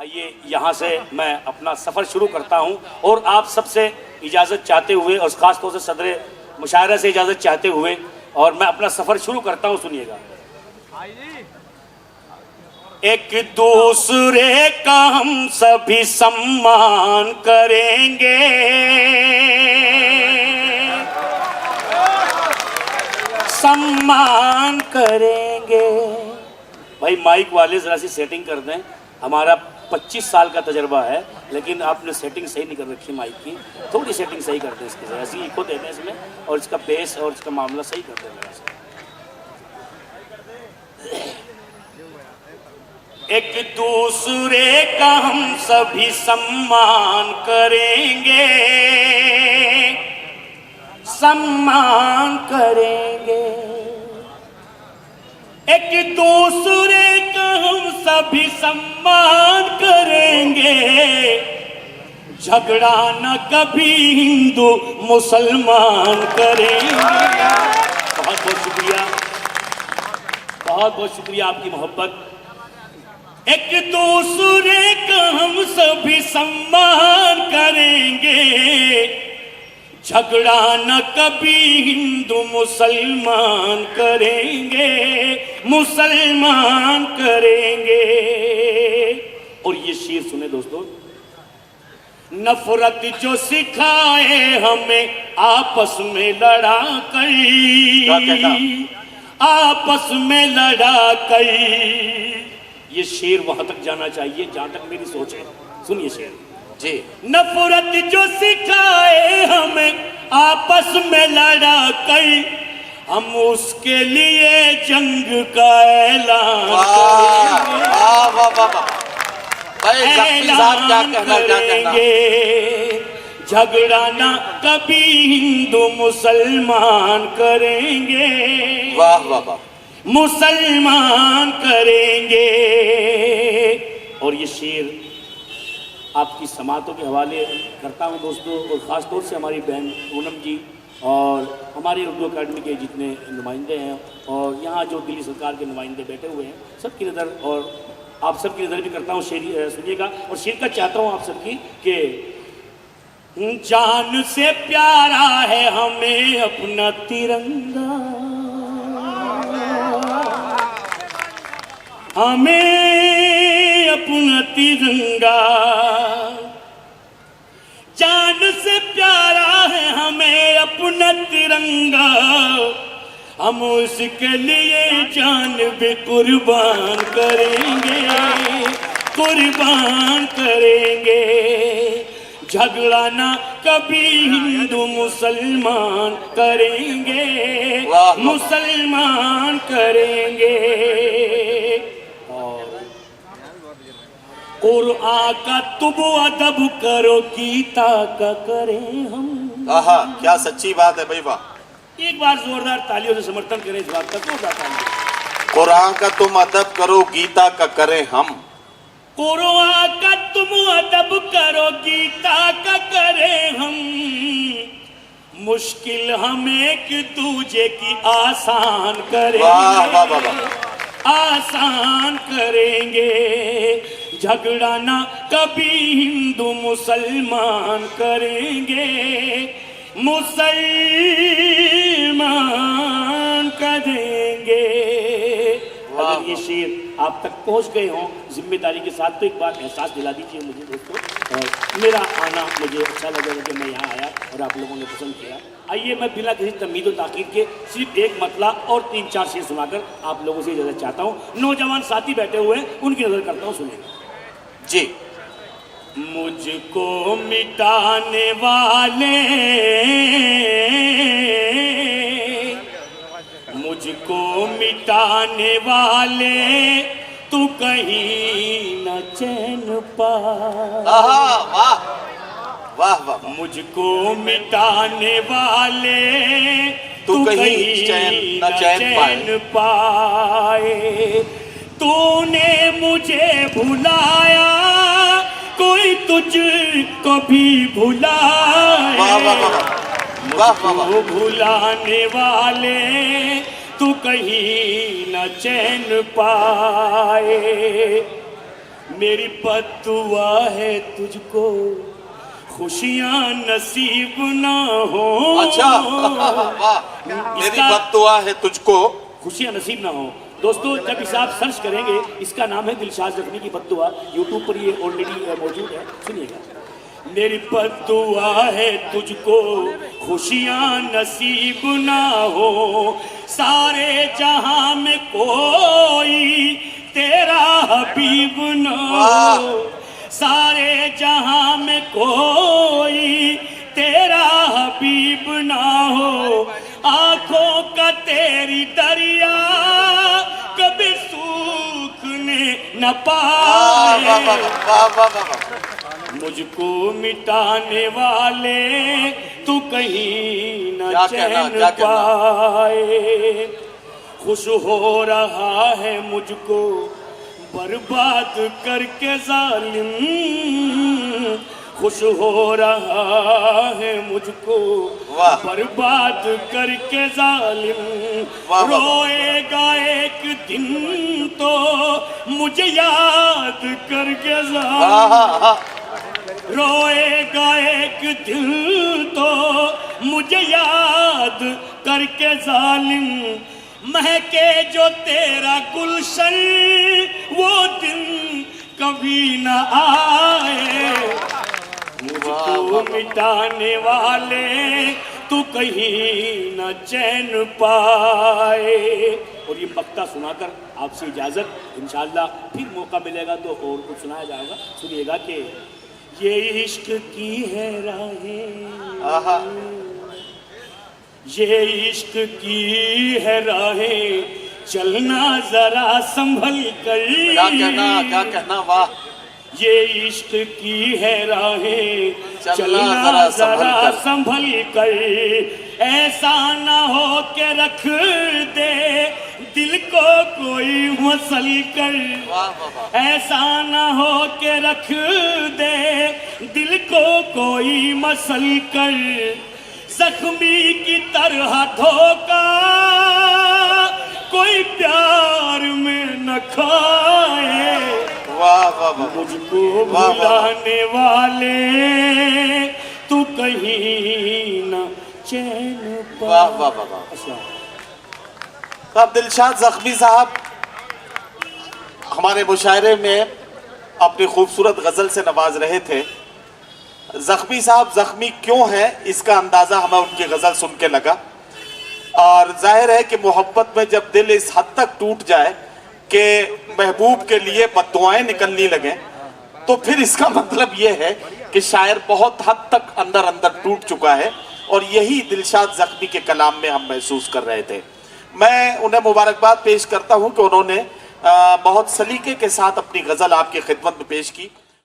आइए यहाँ से मैं अपना सफ़र शुरू करता हूँ और आप सबसे इजाज़त चाहते हुए और ख़ास तौर से सदर मुशायरा से इजाज़त चाहते हुए और मैं अपना सफ़र शुरू करता हूँ। सुनिएगा। एक दूसरे का हम सभी सम्मान करेंगे, सम्मान करेंगे। भाई माइक वाले ज़रा सी सेटिंग कर दें। हमारा 25 साल का तजर्बा है, लेकिन आपने सेटिंग सही नहीं कर रखी माइक की। थोड़ी सेटिंग सही कर दें इसकी, ज़रा सी इको दे दें इसमें और इसका बेस और इसका मामला सही कर दें। एक दूसरे का हम सभी सम्मान करेंगे, सम्मान करेंगे। एक दूसरे का हम सभी सम्मान करेंगे, झगड़ा न कभी हिंदू मुसलमान करेंगे। बहुत बहुत शुक्रिया, बहुत बहुत शुक्रिया आपकी मोहब्बत। एक दूसरे का हम सभी सम्मान करेंगे, झगड़ा न कभी हिंदू मुसलमान करेंगे, मुसलमान करेंगे। और ये शेर सुने दोस्तों। नफरत जो सिखाए हमें आपस में लड़ा कर, आपस में लड़ा कर। ये शेर वहां तक जाना चाहिए जहां तक मेरी सोच है। सुनिए शेर जी। नफरत जो सिखाए हमें आपस में लड़ा कर, हम उसके लिए जंग का ऐलान करेंगे। झगड़ा ना कभी हिंदू मुसलमान करेंगे, वाह वाह वाह, मुसलमान करेंगे। और ये शेर आपकी समातों के हवाले करता हूँ दोस्तों, और ख़ास तौर से हमारी बहन पूनम जी और हमारी उर्दू अकादमी के जितने नुमाइंदे हैं और यहाँ जो दिल्ली सरकार के नुमाइंदे बैठे हुए हैं, सबकी नज़र और आप सबकी नज़र भी करता हूँ। शेर सुनिएगा और शेर का चाहता हूँ आप सबकी कि जान से प्यारा है हमें अपना तिरंगा, हमें अपना तिरंगा। जान से प्यारा है हमें अपना तिरंगा, हम उसके लिए जान भी कुर्बान करेंगे, कुर्बान करेंगे। झगड़ा ना कभी हिंदू मुसलमान करेंगे, मुसलमान करेंगे। कुरआन का तुम अदब करो, गीता का करें हम। आहा, क्या सच्ची बात है भाई, वाह। एक बार जोरदार तालियों से समर्थन करें इस बात का। तो कुरान का तुम अदब करो, गीता का करें हम। कुरान का तुम अदब करो, गीता का करें हम। मुश्किल हमें एक दूजे की आसान करेंगे, वाह वाह वाह, आसान करेंगे। झगड़ा ना कभी हिंदू मुसलमान करेंगे, मुसलमान करेंगे। अगर ये शेर आप तक पहुंच गए हों जिम्मेदारी के साथ, तो एक बार एहसास दिला दीजिए मुझे दोस्तों। और मेरा आना मुझे अच्छा लगेगा कि मैं यहाँ आया और आप लोगों ने पसंद किया। आइए मैं बिना किसी तमीद और ताकीद के सिर्फ एक मतला और 3-4 शेर सुनाकर आप लोगों से इजाजत चाहता हूँ। नौजवान साथी बैठे हुए हैं, उनकी नजर करता हूँ, सुनिए जी। मुझको मिटाने वाले, मुझको मिटाने वाले, तू कहीं न चैन पा। वाह वाह वाह, मुझको मिटाने वाले, तू कहीं चैन न चैन पाए। तूने मुझे भुलाया, कोई तुझको भी भुलाए। वाह वाह वाह, मुझको भुलाने वाले, तू कहीं न चैन पाए। मेरी बद्दुआ है तुझको खुशियां नसीब ना हो। अच्छा वाह, मेरी बद्दुआ है तुझको खुशियां नसीब ना हो। दोस्तों जब इसे आप सर्च करेंगे, इसका नाम है दिलशाद जख्मी की बद्दुआ, यूट्यूब पर ये ऑलरेडी मौजूद है, सुनिएगा। मेरी बद्दुआ है तुझको खुशियां नसीब ना हो, सारे जहां में कोई तेरा हबीब ना हो, सारे जहां में कोई तेरा हबीब ना हो, आंखों का तेरी दरिया कभी सूखने न पाए। वाह वाह वाह वाह, मुझको मिटाने वाले तू कहीं न क्या चैन कहना, क्या पाए। खुश हो रहा है मुझको बर्बाद करके जालिम, खुश हो रहा है मुझको वाह। बर्बाद करके जालिम। वाह, वाह। रोएगा एक दिन तो मुझे याद करके जालिम, रोएगा एक दिल तो मुझे याद करके जालिम। महके जो तेरा गुलशन वो दिन कभी न आए, मुझको मिटाने वाले तू कहीं न चैन पाए। और ये मक्ता सुनाकर आपसे इजाजत, इंशाअल्लाह फिर मौका मिलेगा तो और कुछ सुनाया जाएगा। सुनिएगा कि ये इश्क की है राहें, ये इश्क की है राहें, चलना जरा संभल कर। क्या कहना वाह, ये इश्क की है राहें, चलना जरा संभल कर। ऐसा ना हो के रख दे दिल को कोई मसल कर, ऐसा ना हो के रख दे दिल को कोई मसल कर। जख्मी की तरह धोखा कोई प्यार में न खाए, वाह वाह वाह, मुझको भुलाने वाले तू कहीं न चैन पाए। वाह वाह वाह वाह। अब दिलशाद जख्मी साहब हमारे मुशायरे में अपनी खूबसूरत गजल से नवाज रहे थे। जख्मी साहब जख्मी क्यों है इसका अंदाजा हमें उनकी गजल सुन के लगा, और जाहिर है कि मोहब्बत में जब दिल इस हद तक टूट जाए कि महबूब के लिए बद्दुआएं निकलने लगे, तो फिर इसका मतलब ये है कि शायर बहुत हद तक अंदर अंदर टूट चुका है, और यही दिलशाद जख्मी के कलाम में हम महसूस कर रहे थे। मैं उन्हें मुबारकबाद पेश करता हूं कि उन्होंने बहुत सलीके के साथ अपनी गजल आपकी खिदमत में पेश की।